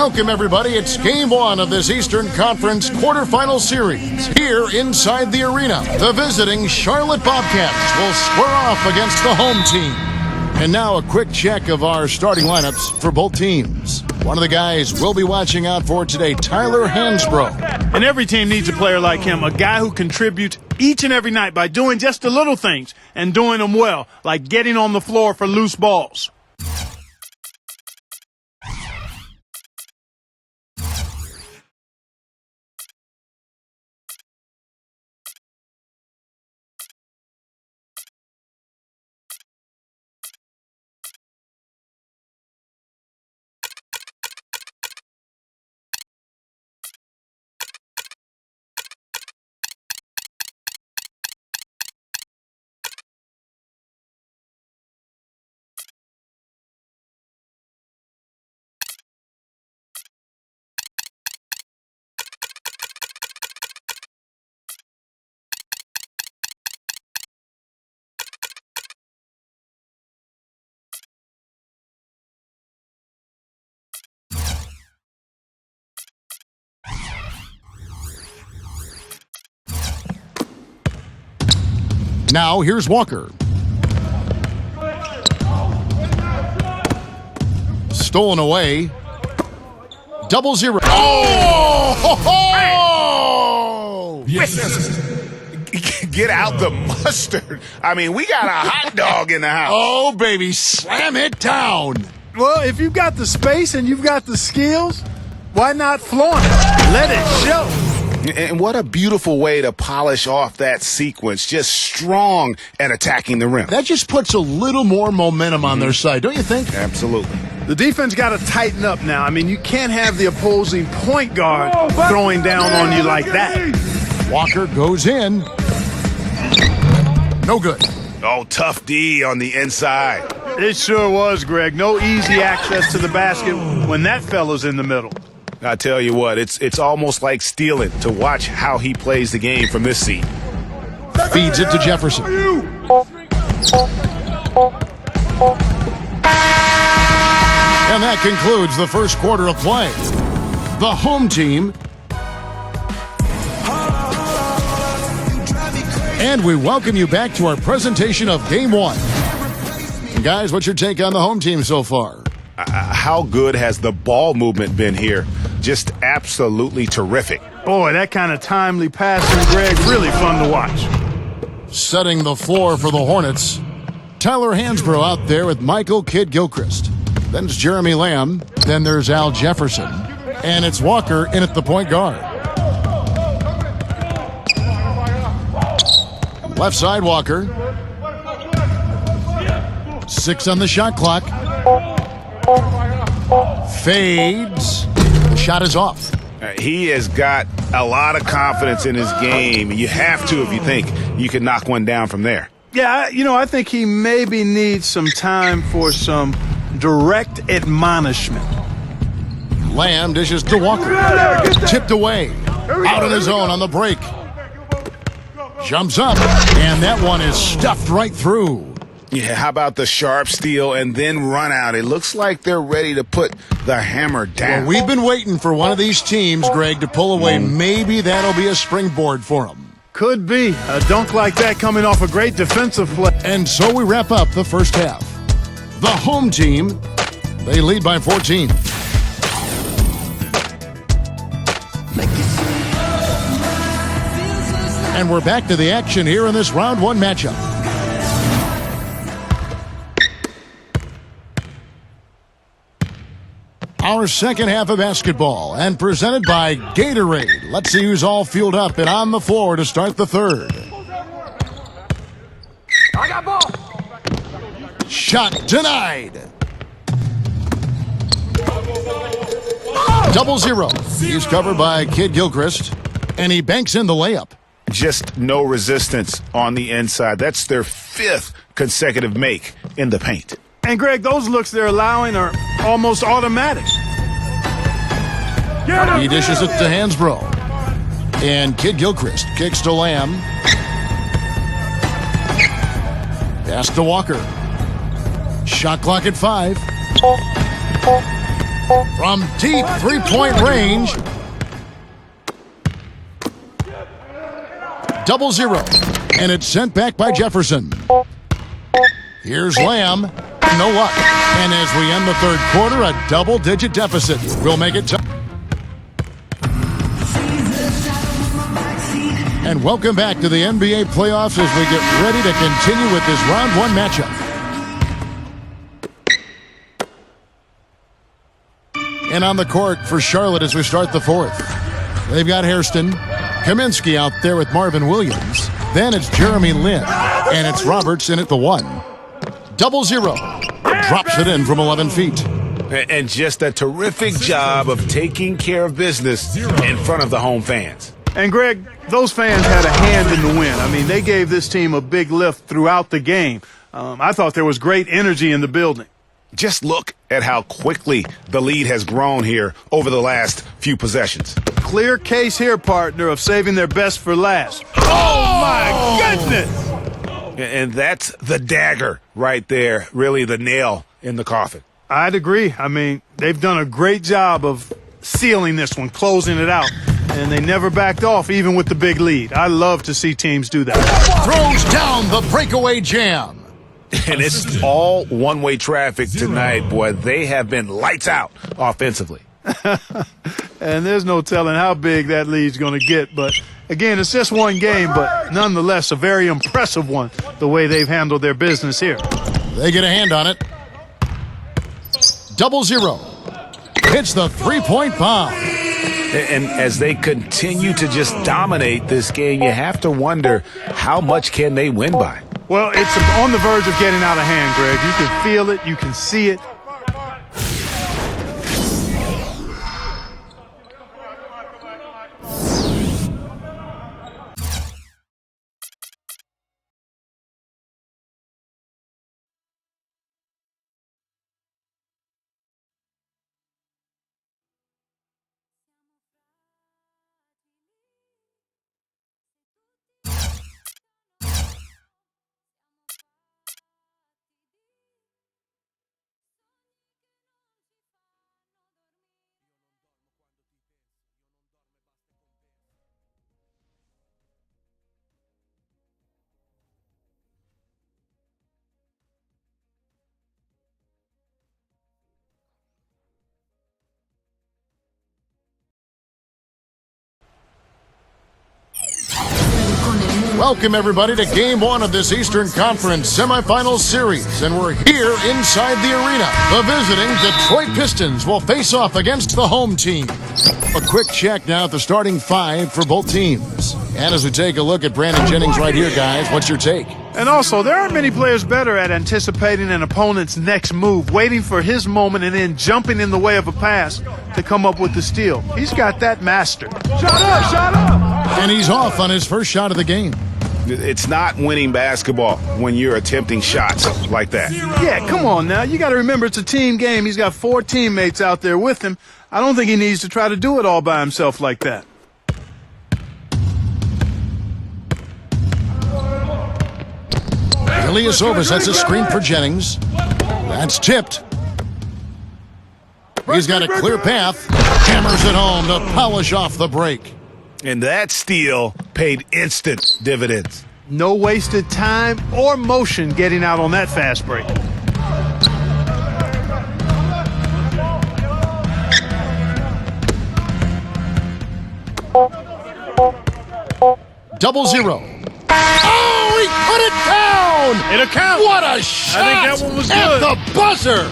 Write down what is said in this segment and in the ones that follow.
Welcome, everybody. It's game one of this Eastern Conference quarterfinal series. Here inside the arena, the visiting Charlotte Bobcats will square off against the home team. And now a quick check of our starting lineups for both teams. One of the guys we'll be watching out for today, Tyler Hansbrough. And every team needs a player like him, a guy who contributes each and every night by doing just the little things and doing them well, like getting on the floor for loose balls. Now, here's Walker. Stolen away. 0-0. Oh! Yes. Get out the mustard. I mean, we got a hot dog in the house. Oh, baby, slam it down. Well, if you've got the space and you've got the skills, why not flaunt it? Let it show. And what a beautiful way to polish off that sequence. Just strong at attacking the rim. That just puts a little more momentum on their side, don't you think? Absolutely. The defense got to tighten up now. I mean, you can't have the opposing point guard throwing down on you like that. Walker goes in. No good. Oh, tough D on the inside. It sure was, Greg. No easy access to the basket when that fella's in the middle. I tell you what, it's almost like stealing to watch how he plays the game from this seat. Feeds it to Jefferson. And that concludes the first quarter of play. The home team. And we welcome you back to our presentation of Game 1. And guys, what's your take on the home team so far? How good has the ball movement been here? Just absolutely terrific. Boy, that kind of timely passing, Greg, really fun to watch. Setting the floor for the Hornets. Tyler Hansbrough out there with Michael Kidd-Gilchrist. Then it's Jeremy Lamb. Then there's Al Jefferson. And it's Walker in at the point guard. Left side, Walker. 6 on the shot clock. Fades. The shot is off. He has got a lot of confidence in his game. You have to if you think you can knock one down from there. Yeah, I think he maybe needs some time for some direct admonishment. Lamb dishes to Walker. Tipped away. Out on his own on the break. Jumps up. And that one is stuffed right through. Yeah, how about the sharp steal and then run out? It looks like they're ready to put the hammer down. Well, we've been waiting for one of these teams, Greg, to pull away. Maybe that'll be a springboard for them. Could be. A dunk like that coming off a great defensive play. And so we wrap up the first half. The home team, they lead by 14. And we're back to the action here in this round one matchup. Our second half of basketball, and presented by Gatorade. Let's see who's all fueled up and on the floor to start the third. I got ball. Shot denied. 0-0. He's covered by Kidd-Gilchrist, and he banks in the layup. Just no resistance on the inside. That's their 5th consecutive make in the paint. And, Greg, those looks they're allowing are almost automatic. He dishes it to Hansbrough. And Kidd-Gilchrist kicks to Lamb. Pass to Walker. Shot clock at 5. From deep three-point range. 0-0. And it's sent back by Jefferson. Here's Lamb. No luck. And as we end the third quarter, a double-digit deficit. We'll make it And welcome back to the NBA playoffs as we get ready to continue with this round one matchup. And on the court for Charlotte as we start the fourth. They've got Hairston. Kaminsky out there with Marvin Williams. Then it's Jeremy Lin. And it's Roberts in at the 1. 0-0. Drops it in from 11 feet. And just a terrific job of taking care of business in front of the home fans. And, Greg, those fans had a hand in the win. I mean, they gave this team a big lift throughout the game. I thought there was great energy in the building. Just look at how quickly the lead has grown here over the last few possessions. Clear case here, partner, of saving their best for last. Oh, my goodness! And that's the dagger right there, really the nail in the coffin. I'd agree. I mean, they've done a great job of sealing this one, closing it out. And they never backed off, even with the big lead. I love to see teams do that. Throws down the breakaway jam. And it's all one-way traffic tonight, boy. They have been lights out offensively. And there's no telling how big that lead's going to get. But, again, it's just one game, but nonetheless a very impressive one, the way they've handled their business here. They get a hand on it. 0-0. Hits the three-point bomb. And as they continue to just dominate this game, you have to wonder how much can they win by? Well, it's on the verge of getting out of hand, Greg. You can feel it. You can see it. Welcome, everybody, to Game 1 of this Eastern Conference semifinal series. And we're here inside the arena. The visiting Detroit Pistons will face off against the home team. A quick check now at the starting 5 for both teams. And as we take a look at Brandon Jennings right here, guys, what's your take? And also, there aren't many players better at anticipating an opponent's next move, waiting for his moment and then jumping in the way of a pass to come up with the steal. He's got that mastered. Shot up, shot up! And he's off on his first shot of the game. It's not winning basketball when you're attempting shots like that. Yeah, come on now. You got to remember it's a team game. He's got 4 teammates out there with him. I don't think he needs to try to do it all by himself like that. Ilyasova sets a screen for Jennings. That's tipped. He's got a clear path. Hammers it home to polish off the break. And that steal paid instant dividends. No wasted time or motion getting out on that fast break. Double zero. Oh, he put it down! It'll count. What a shot! I think that one was at good. The buzzer!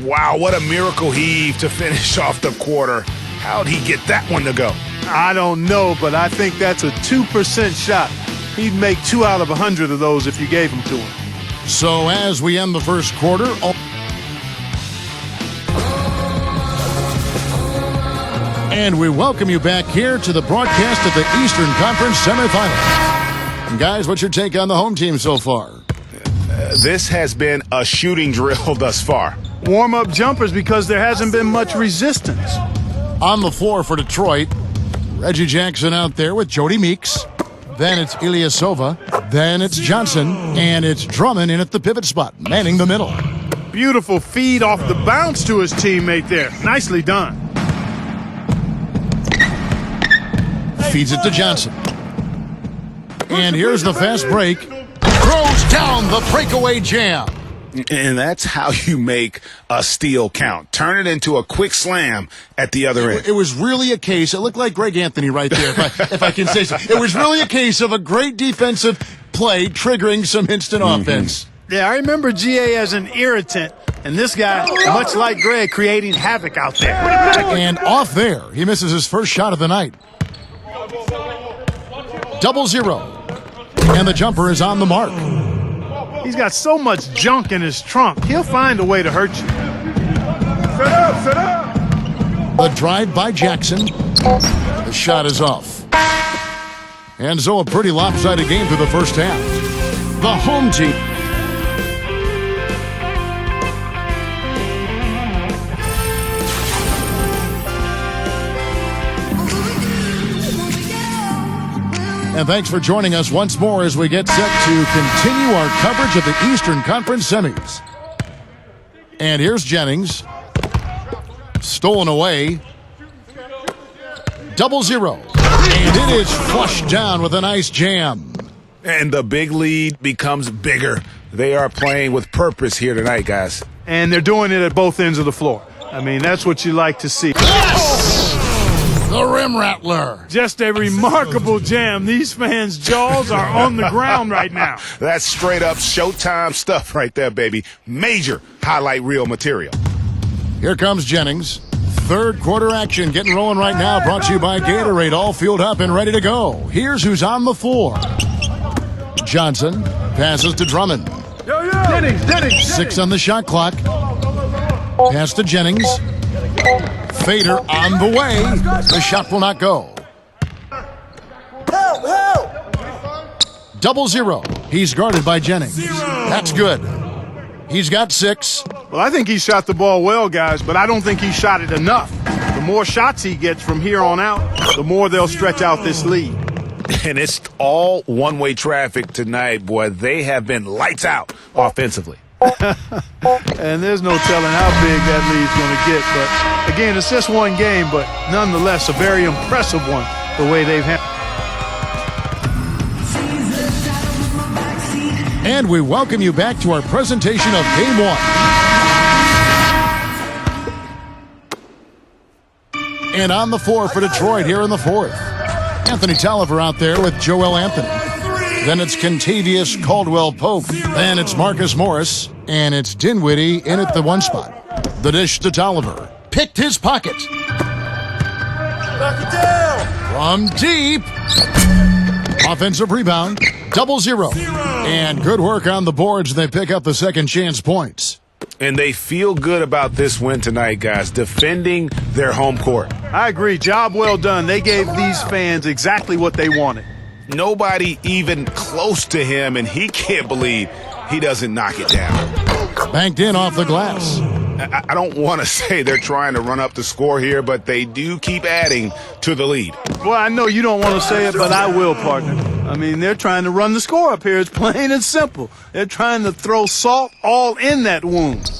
Wow, what a miracle heave to finish off the quarter. How'd he get that one to go? I don't know, but I think that's a 2% shot. He'd make 2 out of 100 of those if you gave them to him. So as we end the first quarter, and we welcome you back here to the broadcast of the Eastern Conference semifinals. And guys, what's your take on the home team so far? This has been a shooting drill thus far. Warm-up jumpers because there hasn't been much resistance. On the floor for Detroit, Reggie Jackson out there with Jody Meeks. Then it's Ilyasova. Then it's Johnson. And it's Drummond in at the pivot spot, manning the middle. Beautiful feed off the bounce to his teammate there. Nicely done. Feeds it to Johnson. And here's the fast break. Throws down the breakaway jam. And that's how you make a steal count. Turn it into a quick slam at the other end. It was really a case. It looked like Greg Anthony right there, if I can say so. It was really a case of a great defensive play triggering some instant offense. Yeah, I remember GA as an irritant, and this guy, much like Greg, creating havoc out there. And off there, he misses his first shot of the night. 0-0. And the jumper is on the mark. He's got so much junk in his trunk, he'll find a way to hurt you. Set up! The drive by Jackson. The shot is off. And so a pretty lopsided game through the first half. The home team. And thanks for joining us once more as we get set to continue our coverage of the Eastern Conference semis. And here's Jennings. Stolen away. 0-0. And it is flushed down with a nice jam. And the big lead becomes bigger. They are playing with purpose here tonight, guys. And they're doing it at both ends of the floor. I mean, that's what you like to see. Yes! The rim rattler. Just a remarkable jam. These fans' jaws are on the ground right now. That's straight up Showtime stuff right there, baby. Major highlight reel material. Here comes Jennings. Third quarter action getting rolling right now. Brought to you by Gatorade. All fueled up and ready to go. Here's who's on the floor. Johnson passes to Drummond. Jennings. 6 on the shot clock. Pass to Jennings. Fader on the way. The shot will not go. 0-0. He's guarded by Jennings. That's good. He's got 6. Well, I think he shot the ball well, guys, but I don't think he shot it enough. The more shots he gets from here on out, the more they'll stretch out this lead. And it's all one-way traffic tonight, boy. They have been lights out offensively. And there's no telling how big that lead's going to get. But, again, it's just one game, but nonetheless a very impressive one, the way they've handled. And we welcome you back to our presentation of Game 1. And on the floor for Detroit here in the fourth. Anthony Tolliver out there with Joel Anthony. Then it's Kentavious Caldwell-Pope. Then it's Marcus Morris. And it's Dinwiddie in at the one spot. The dish to Tolliver. Picked his pocket. Knock it down. From deep. Offensive rebound. 0-0. And good work on the boards. They pick up the second chance points. And they feel good about this win tonight, guys, defending their home court. I agree. Job well done. They gave these fans exactly what they wanted. Nobody even close to him, and he can't believe he doesn't knock it down. Banked in off the glass. I don't want to say they're trying to run up the score here, but they do keep adding to the lead. Well, I know you don't want to say it, but I will, partner. I mean, they're trying to run the score up here. It's plain and simple. They're trying to throw salt all in that wound.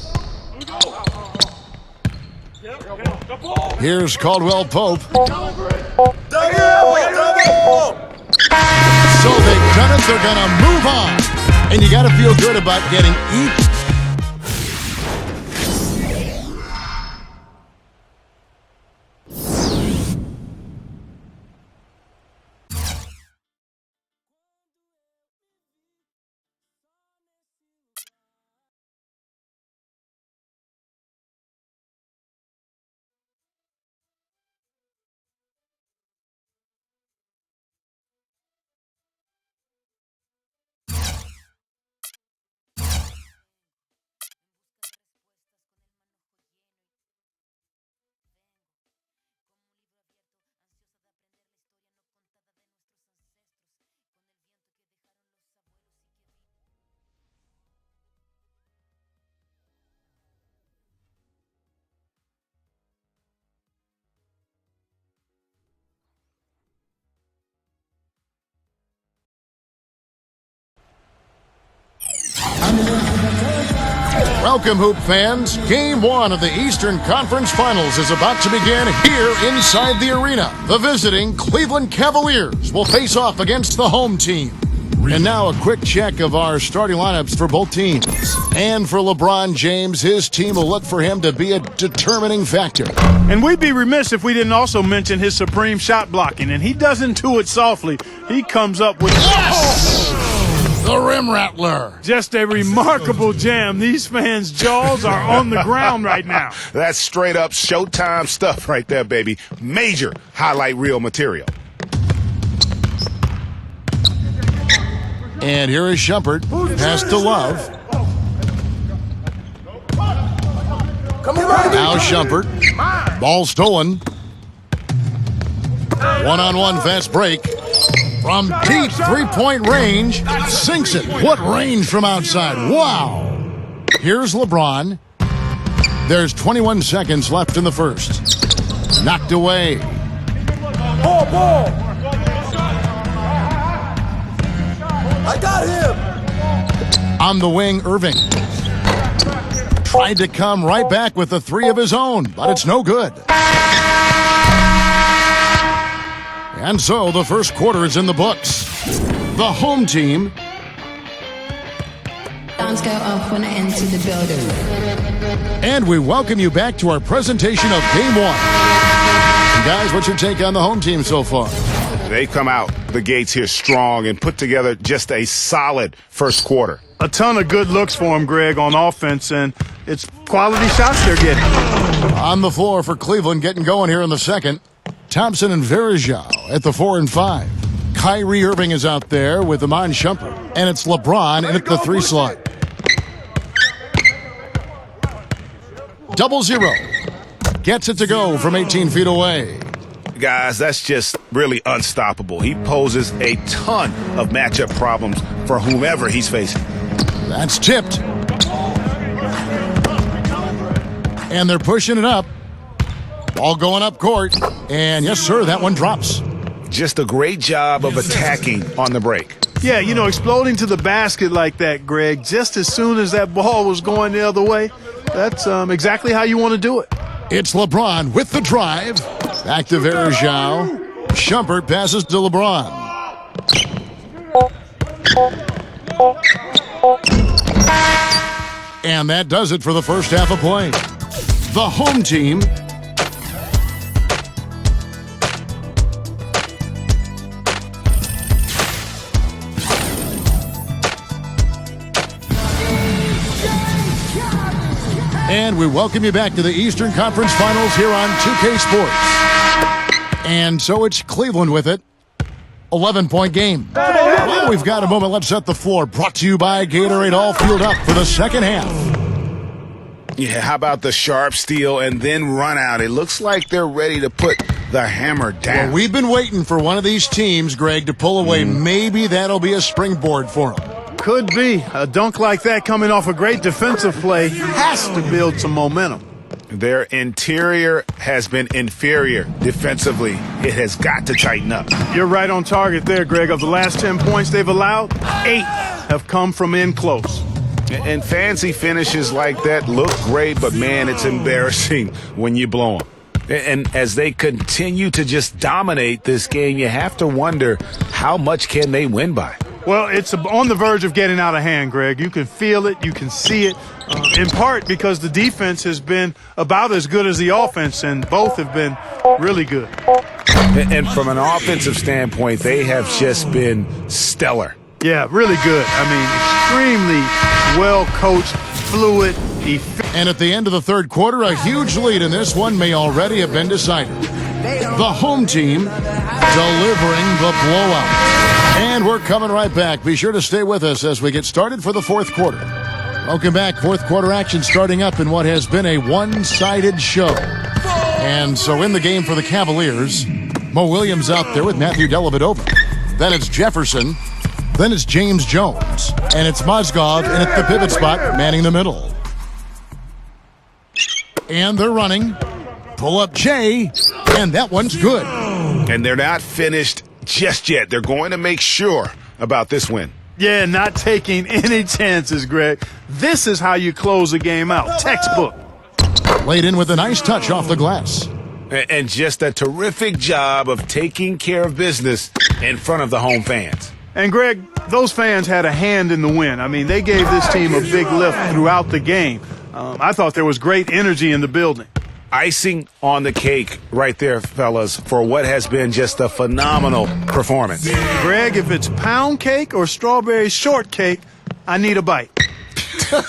Here's Caldwell-Pope. So they've done it. They're going to move on. And you got to feel good about getting each. Welcome, Hoop fans. Game 1 of the Eastern Conference Finals is about to begin here inside the arena. The visiting Cleveland Cavaliers will face off against the home team. And now a quick check of our starting lineups for both teams. And for LeBron James, his team will look for him to be a determining factor. And we'd be remiss if we didn't also mention his supreme shot blocking. And he doesn't do it softly. He comes up with... Yes! The Rim Rattler. Just a remarkable jam. These fans' jaws are on the ground right now. That's straight up Showtime stuff right there, baby. Major highlight reel material. And here is Shumpert. Pass to Love. Now Shumpert. Ball stolen. One-on-one fast break. From deep three-point range, sinks it. What range from outside. Wow. Here's LeBron. There's 21 seconds left in the first. Knocked away. Ball. I got him. On the wing, Irving. Tried to come right back with a three of his own, but it's no good. And so the first quarter is in the books. The home team. Sounds go off when I enter the building. And we welcome you back to our presentation of Game 1. And guys, what's your take on the home team so far? They come out the gates here strong and put together just a solid first quarter. A ton of good looks for him, Greg, on offense, and it's quality shots they're getting. On the floor for Cleveland, getting going here in the second. Thompson and Verajao at the 4 and 5. Kyrie Irving is out there with Iman Shumpert. And it's LeBron in at the 3 slot. 0-0. Gets it to go from 18 feet away. Guys, that's just really unstoppable. He poses a ton of matchup problems for whomever he's facing. That's tipped. And they're pushing it up. Ball going up court. And yes, sir, that one drops. Just a great job of attacking on the break. Yeah, you know, exploding to the basket like that, Greg, just as soon as that ball was going the other way, that's exactly how you want to do it. It's LeBron with the drive. Back to Verajao. Shumpert passes to LeBron. And that does it for the first half of play. The home team. And we welcome you back to the Eastern Conference Finals here on 2K Sports. And so it's Cleveland with it. 11-point game. Well, we've got a moment. Let's set the floor. Brought to you by Gatorade. All fueled up for the second half. Yeah, how about the sharp steal and then run out? It looks like they're ready to put the hammer down. Well, we've been waiting for one of these teams, Greg, to pull away. Maybe that'll be a springboard for them. Could be. A dunk like that coming off a great defensive play has to build some momentum. Their interior has been inferior defensively. It has got to tighten up. You're right on target there, Greg. Of the last 10 points they've allowed, 8 have come from in close. And fancy finishes like that look great, but, man, it's embarrassing when you blow them. And as they continue to just dominate this game, you have to wonder how much can they win by. Well, it's on the verge of getting out of hand, Greg. You can feel it. You can see it, in part because the defense has been about as good as the offense, and both have been really good. And from an offensive standpoint, they have just been stellar. Yeah, really good. I mean, extremely well-coached, fluid, efficient. And at the end of the third quarter, a huge lead in this one may already have been decided. The home team delivering the blowout. And we're coming right back. Be sure to stay with us as we get started for the fourth quarter. Welcome back. Fourth quarter action starting up in what has been a one-sided show. And so in the game for the Cavaliers, Mo Williams out there with Matthew Dellavedova. Then it's Jefferson. Then it's James Jones. And it's Mozgov in at the pivot spot, manning the middle. And they're running. Pull up Jay. And that one's good. And they're not finished just yet. They're going to make sure about this win. Yeah, not taking any chances, Greg. This is how you close a game out. Textbook. Laid in with a nice touch off the glass. And just a terrific job of taking care of business in front of the home fans. And, Greg, those fans had a hand in the win. I mean, they gave this team a big lift throughout the game. I thought there was great energy in the building. Icing on the cake right there, fellas, for what has been just a phenomenal performance. Greg, if it's pound cake or strawberry shortcake, I need a bite. Hey,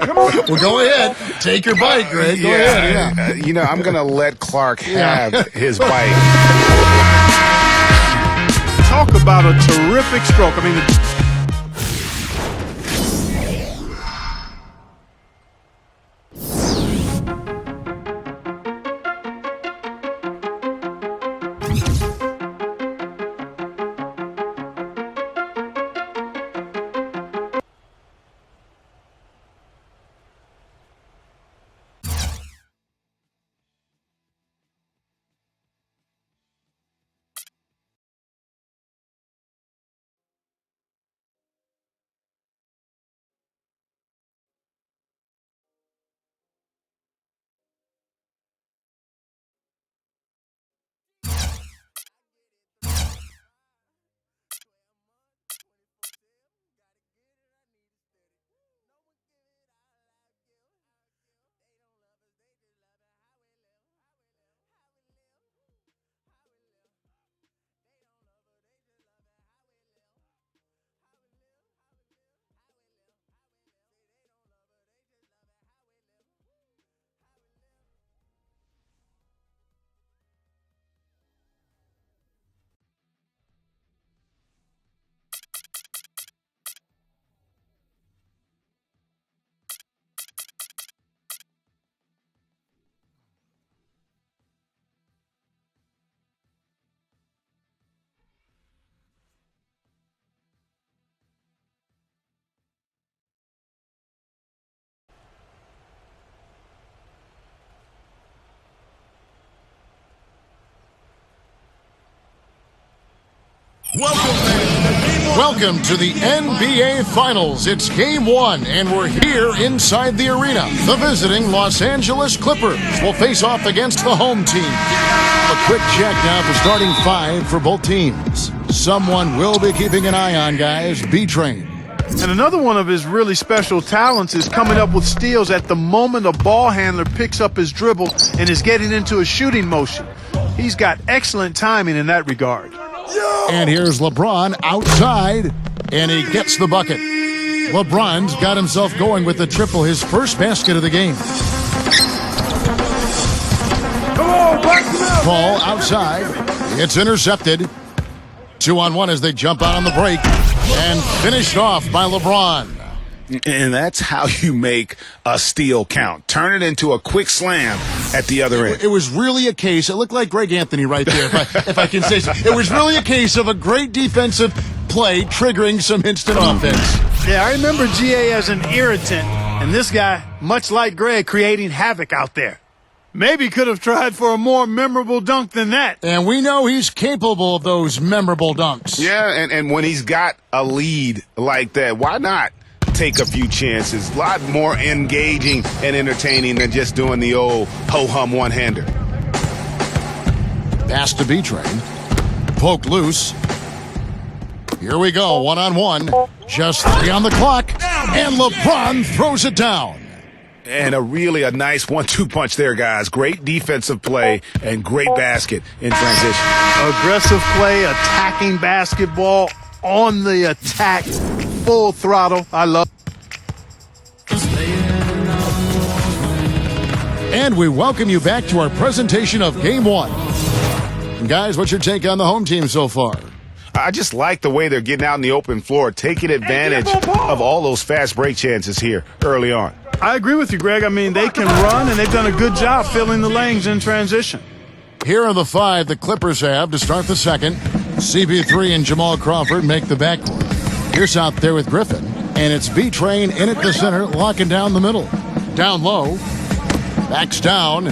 come on. Well, go ahead. Take your bite, Greg. Go ahead. Yeah. You know, I'm going to let Clark have his bite. Talk about a terrific stroke. I mean, Welcome to the NBA Finals. It's Game 1, and we're here inside the arena. The visiting Los Angeles Clippers will face off against the home team. A quick check now for starting five for both teams. Someone will be keeping an eye on, guys. Be trained. and another one of his really special talents is coming up with steals at the moment a ball handler picks up his dribble and is getting into a shooting motion. He's got excellent timing in that regard. And here's LeBron outside, and he gets the bucket. LeBron's got himself going with the triple, his first basket of the game. Come on, back him up. Ball outside. It's intercepted. 2-on-1 as they jump out on the break. And finished off by LeBron. And that's how you make a steal count. Turn it into a quick slam at the other end. It was really a case, it looked like Greg Anthony right there, if I can say so. It was really a case of a great defensive play triggering some instant offense. Yeah, I remember GA as an irritant, and this guy, much like Greg, creating havoc out there. Maybe could have tried for a more memorable dunk than that. And we know he's capable of those memorable dunks. Yeah, and when he's got a lead like that, why not take a few chances? A lot more engaging and entertaining than just doing the old ho-hum one-hander. Pass to B-Train. Poked loose. Here we go, one-on-one. Just 3 on the clock. And LeBron throws it down. And a nice 1-2 punch there, guys. Great defensive play and great basket in transition. Aggressive play, attacking basketball, on the attack, full throttle. I love it. And we welcome you back to our presentation of Game 1. And guys, what's your take on the home team so far? I just like the way they're getting out in the open floor, taking advantage of all those fast break chances here early on. I agree with you, Greg. I mean, they can run, and they've done a good job filling the lanes in transition. Here are the 5 the Clippers have to start the second. CP3 and Jamal Crawford make the backcourt. Pierce out there with Griffin, and it's B-Train in at the center, locking down the middle. Down low, backs down,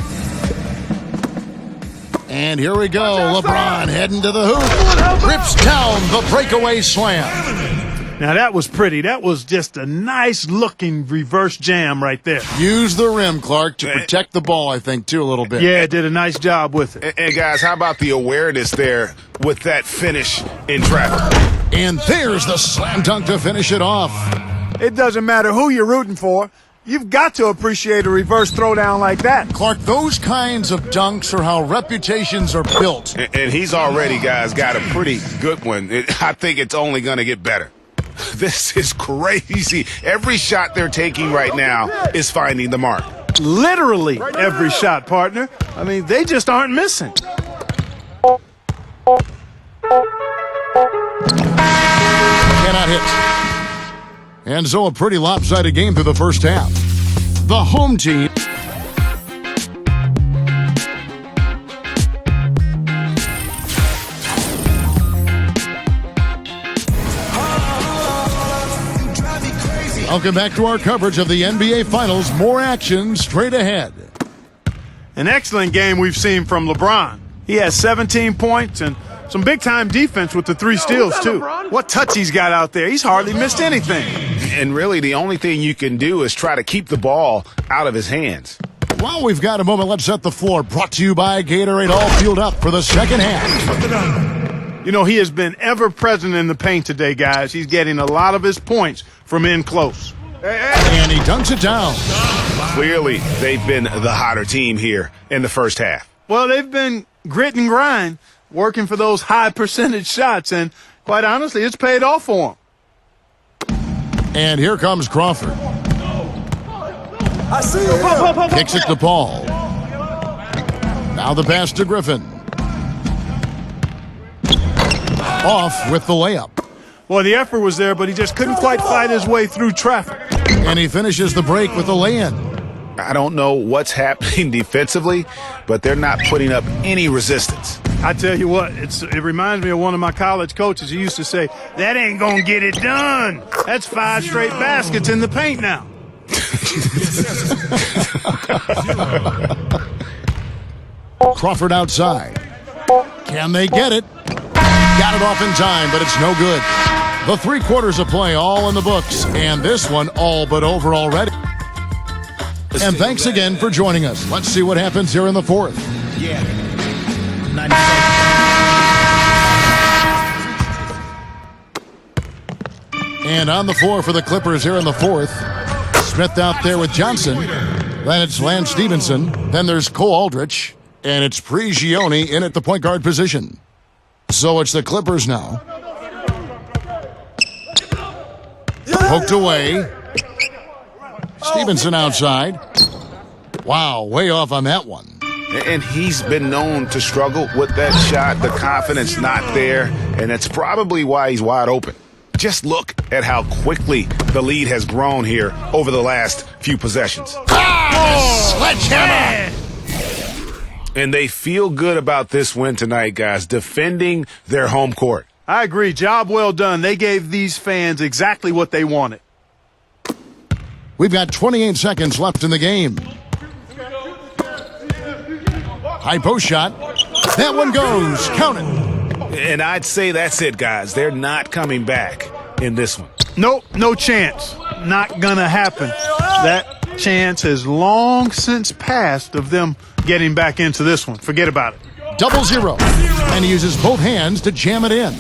And here we go. LeBron heading to the hoop. Rips down the breakaway slam. Now, that was pretty. That was just a nice-looking reverse jam right there. Use the rim, Clark, to protect the ball, I think, too, a little bit. Yeah, did a nice job with it. And guys, how about the awareness there with that finish in traffic? And there's the slam dunk to finish it off. It doesn't matter who you're rooting for. You've got to appreciate a reverse throwdown like that. Clark, those kinds of dunks are how reputations are built. And he's already, guys, got a pretty good one. I think it's only going to get better. This is crazy. Every shot they're taking right now is finding the mark. Literally every shot, partner. I mean, they just aren't missing. Cannot hit. And so a pretty lopsided game through the first half. The home team. Welcome back to our coverage of the NBA Finals. More action straight ahead. An excellent game we've seen from LeBron. He has 17 points and some big-time defense with the 3 steals, too. What touch he's got out there. He's hardly missed anything. And really, the only thing you can do is try to keep the ball out of his hands. While we've got a moment, let's set the floor. Brought to you by Gatorade, all fueled up for the second half. You know, he has been ever present in the paint today, guys. He's getting a lot of his points from in close. And he dunks it down. Clearly, they've been the hotter team here in the first half. Well, they've been grit and grind, working for those high percentage shots, and quite honestly, it's paid off for them. And here comes Crawford. I see it. Kicks it to Paul. Now the pass to Griffin. Off with the layup. Well, the effort was there, but he just couldn't quite fight his way through traffic. And he finishes the break with the lay-in. I don't know what's happening defensively, but they're not putting up any resistance. I tell you what, it reminds me of one of my college coaches. He used to say, that ain't going to get it done. That's 5 straight baskets in the paint now. Crawford outside. Can they get it? Got it off in time, but it's no good. The 3 quarters of play all in the books, and this one all but over already. And thanks again for joining us. Let's see what happens here in the 4th. Yeah. And on the floor for the Clippers here in the 4th. Smith out there with Johnson. Then it's Lance Stevenson. Then there's Cole Aldrich. And it's Prigioni in at the point guard position. So it's the Clippers now. Poked away. Stevenson outside. Wow, way off on that one. And he's been known to struggle with that shot. The confidence not there, and that's probably why he's wide open. Just look at how quickly the lead has grown here over the last few possessions. Sledgehammer! And they feel good about this win tonight, guys, defending their home court. I agree. Job well done. They gave these fans exactly what they wanted. We've got 28 seconds left in the game. High post shot. That one goes. Count it. And I'd say that's it, guys. They're not coming back in this one. Nope, no chance. Not gonna happen. That chance has long since passed of them getting back into this one. Forget about it. 0-0. And he uses both hands to jam it in.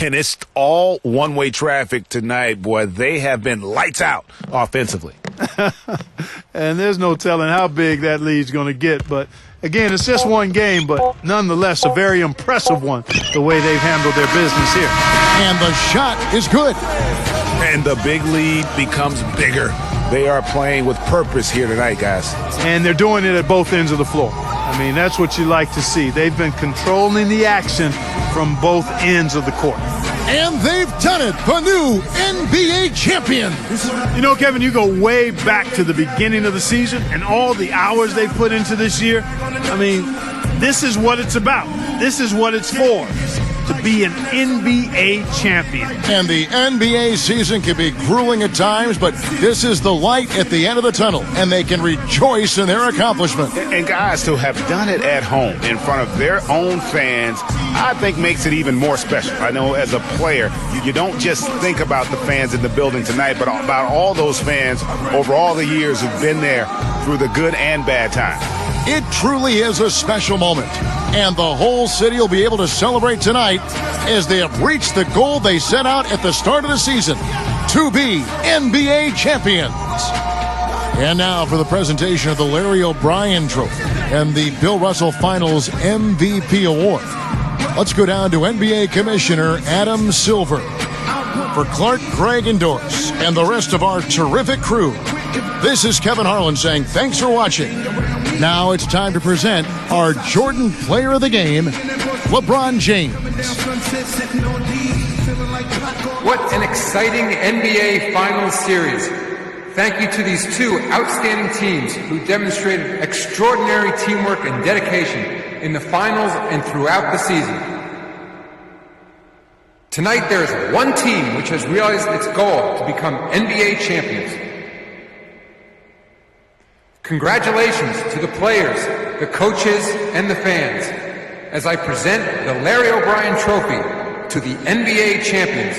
And it's all one-way traffic tonight, boy. They have been lights out offensively. And there's no telling how big that lead's going to get. But, again, it's just one game, but nonetheless a very impressive one, the way they've handled their business here. And the shot is good. And the big lead becomes bigger. They are playing with purpose here tonight, guys. And they're doing it at both ends of the floor. I mean, that's what you like to see. They've been controlling the action from both ends of the court. And they've done it, the new NBA champion. You know, Kevin, you go way back to the beginning of the season and all the hours they put into this year. I mean, this is what it's about. This is what it's for. to be an NBA champion. And the NBA season can be grueling at times, but this is the light at the end of the tunnel, and they can rejoice in their accomplishment. And guys to have done it at home in front of their own fans, I think makes it even more special. I know as a player, you don't just think about the fans in the building tonight, but about all those fans over all the years who've been there through the good and bad times. It truly is a special moment, and the whole city will be able to celebrate tonight as they have reached the goal they set out at the start of the season, to be NBA champions. And now for the presentation of the Larry O'Brien Trophy and the Bill Russell Finals MVP Award. Let's go down to NBA Commissioner Adam Silver. For Clark, Greg, and Doris, and the rest of our terrific crew, this is Kevin Harlan saying thanks for watching. Now it's time to present our Jordan Player of the Game, LeBron James. What an exciting NBA Finals series. Thank you to these two outstanding teams who demonstrated extraordinary teamwork and dedication in the finals and throughout the season. Tonight there is one team which has realized its goal to become NBA champions. Congratulations to the players, the coaches, and the fans as I present the Larry O'Brien Trophy to the NBA champions.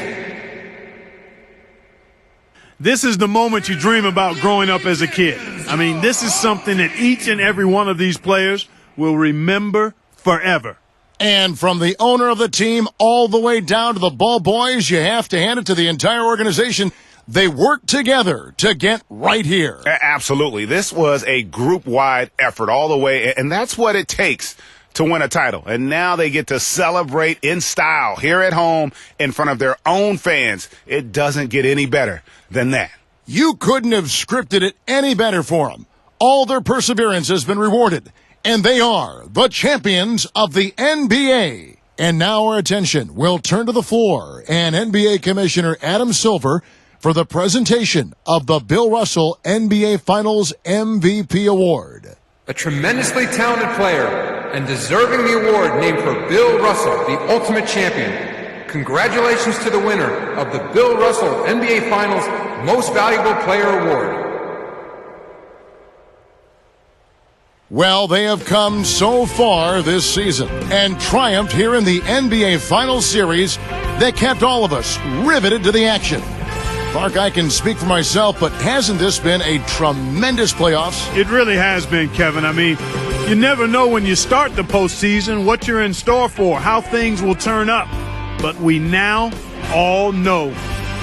This is the moment you dream about growing up as a kid. I mean, this is something that each and every one of these players will remember forever. And from the owner of the team all the way down to the ball boys, you have to hand it to the entire organization. They worked together to get right here. Absolutely. This was a group-wide effort all the way, and that's what it takes to win a title. And now they get to celebrate in style here at home in front of their own fans. It doesn't get any better than that. You couldn't have scripted it any better for them. All their perseverance has been rewarded, and they are the champions of the NBA. And now our attention will turn to the floor and NBA Commissioner Adam Silver for the presentation of the Bill Russell NBA Finals MVP Award. A tremendously talented player and deserving the award named for Bill Russell, the ultimate champion. Congratulations to the winner of the Bill Russell NBA Finals Most Valuable Player Award. Well, they have come so far this season and triumphed here in the NBA Finals Series that kept all of us riveted to the action. Clark, I can speak for myself, but hasn't this been a tremendous playoffs? It really has been, Kevin. I mean, you never know when you start the postseason what you're in store for, how things will turn up. But we now all know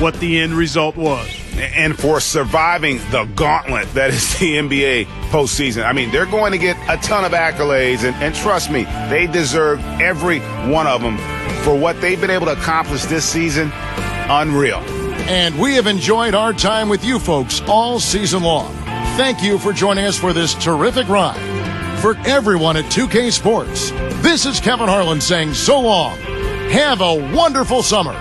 what the end result was. And for surviving the gauntlet that is the NBA postseason. I mean, they're going to get a ton of accolades, and trust me, they deserve every one of them for what they've been able to accomplish this season. Unreal. And we have enjoyed our time with you folks all season long. Thank you for joining us for this terrific ride. For everyone at 2K Sports, this is Kevin Harlan saying so long. Have a wonderful summer.